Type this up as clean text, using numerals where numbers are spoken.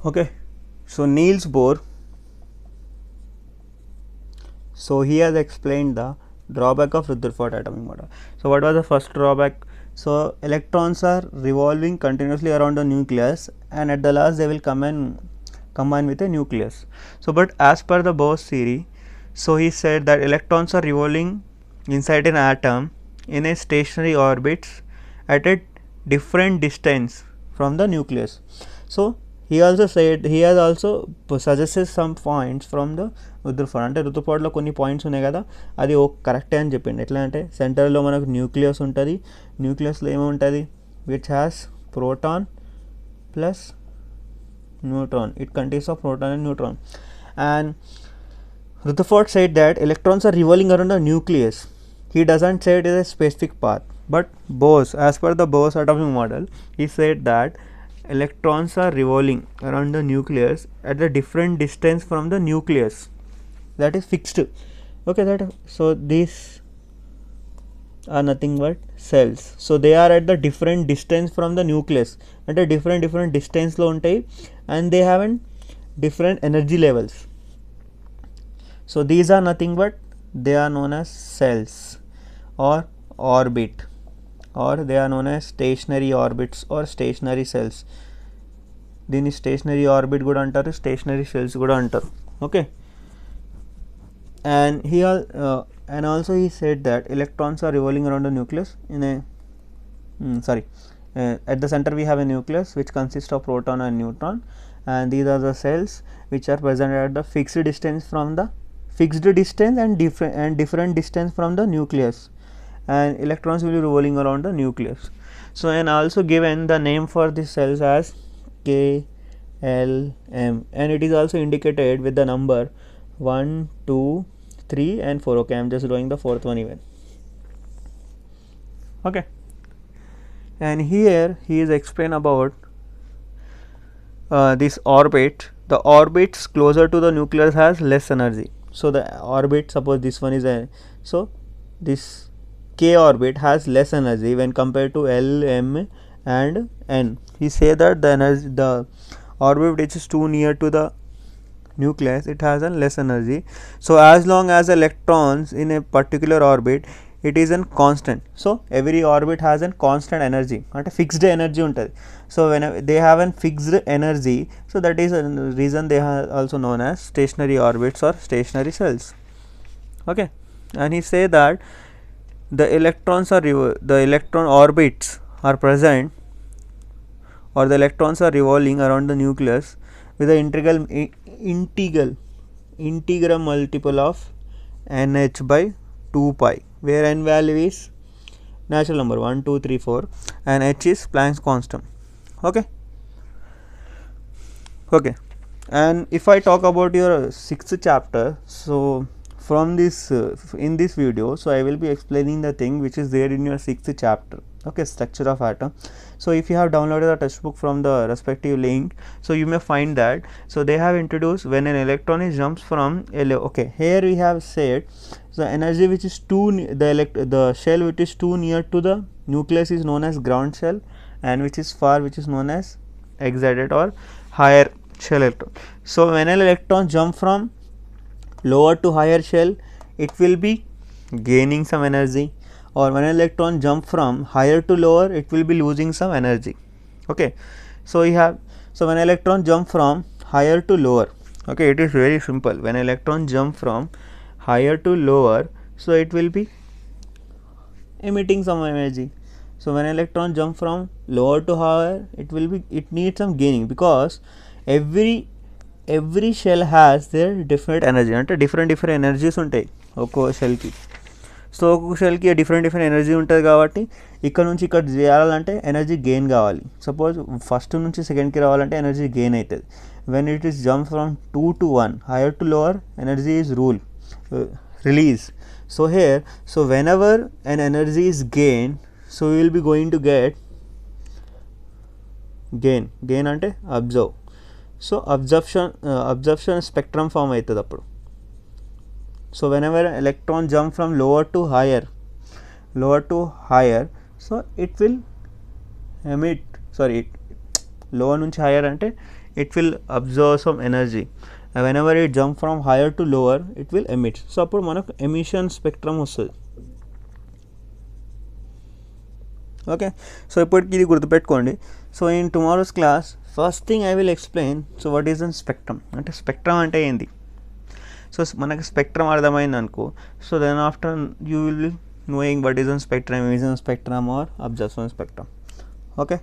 Okay, so Niels Bohr, so he has explained the drawback of Rutherford atomic model. So what was the first drawback? So electrons are revolving continuously around the nucleus, and at the last they will combine with a nucleus. So but as per the Bohr's theory, so he said that electrons are revolving inside an atom in a stationary orbits at a different distance from the nucleus. So he also said, he has also suggested some points from the రుద్రఫోర్డ్, అంటే రుద్రఫోర్డ్లో కొన్ని points ఉన్నాయి కదా, అది ఓ కరెక్టే అని చెప్పింది. ఎట్లా అంటే సెంటర్లో మనకు న్యూక్లియస్ ఉంటుంది, న్యూక్లియస్లో ఏముంటుంది, which has proton plus neutron, it contains of proton and neutron. And Rutherford said that electrons are revolving around the nucleus. He doesn't say it is a specific path, but Bose, as per the Bose atomic model, he said that electrons are revolving around the nucleus at a different distance from the nucleus, that is fixed. Okay, that so these are nothing but cells. So they are at the different distance from the nucleus, at a different distance lo untayi, and they have different energy levels. So these are nothing but they are known as cells or orbit, or they are known as stationary orbits or stationary cells. దీన్ని stationery orbit కూడా అంటారు, stationery cells కూడా అంటారు. Okay, and he and also he said that electrons are revolving around the nucleus in a at the center we have a nucleus which consists of proton and neutron, and these are the cells which are present at the fixed distance and different distance from the nucleus, and electrons will be revolving around the nucleus. So and also given the name for these cells as KLM, and it is also indicated with the number 1, 2, 3 and 4. Okay, I am just drawing the fourth one even. Okay, and here he is explain about this orbit. The orbits closer to the nucleus has less energy. So the orbit, suppose this one is a, so this K orbit has less energy when compared to L, M and N. He say that the energy, the orbit which is too near to the nucleus, it has a less energy. So as long as electrons in a particular orbit, it is a constant. So every orbit has a constant energy, not a fixed energy untadi. So when they have a fixed energy, so that is a reason they are also known as stationary orbits or stationary cells. Okay, and he say that the electrons are the electron orbits are present, or the electrons are revolving around the nucleus with the integral multiple of nh by 2 pi, where n value is natural number 1, 2, 3, 4 and h is Planck's constant. Okay, and if I talk about your 6th chapter, so from this in this video, so I will be explaining the thing which is there in your 6th chapter. Okay, structure of atom. So if you have downloaded the textbook from the respective link, so you may find that, so they have introduced when an electron is jumps from okay, here we have said the energy which is the shell which is too near to the nucleus is known as ground shell, and which is far, which is known as excited or higher shell electron. So when an electron jump from lower to higher shell, it will be gaining some energy, or when an electron jump from higher to lower, it will be losing some energy. Okay, so we have, so when electron jump from higher to lower, okay, it is very simple. When electron jump from higher to lower, so it will be emitting some energy. So when electron jump from lower to higher, it needs some gaining, because every shell has their different energy, అంటే different energies ఉంటాయి ఒక్కో షెల్కి. So ఒక్కొక్క షెల్కి different energy ఉంటుంది, కాబట్టి ఇక్కడ నుంచి ఇక్కడ చేయాలంటే ఎనర్జీ గెయిన్ కావాలి. సపోజ్ ఫస్ట్ నుంచి సెకండ్కి రావాలంటే ఎనర్జీ గెయిన్ అవుతుంది. When it is jump from 2 to 1, higher to lower, energy is release. So here, so whenever an energy is gained, so we will be going to get gain అంటే absorb. So absorption spectrum form అవుతుంది అప్పుడు. So whenever electron jump from lower to higher, so it will emit, lower నుంచి higher అంటే it will absorb some energy, and whenever it jump from higher to lower it will emit. So appudu manaku emission spectrum vastadi. Okay, so ఇప్పటికి ఇది గుర్తుపెట్టుకోండి. So in tomorrow's class first thing I will explain so what is an spectrum, అంటే spectrum అంటే ఏంది. సో మనకి spectrum అర్థమైంది అనుకో, so then after you will knowing what is on spectrum, emission spectrum or absorption spectrum. Okay.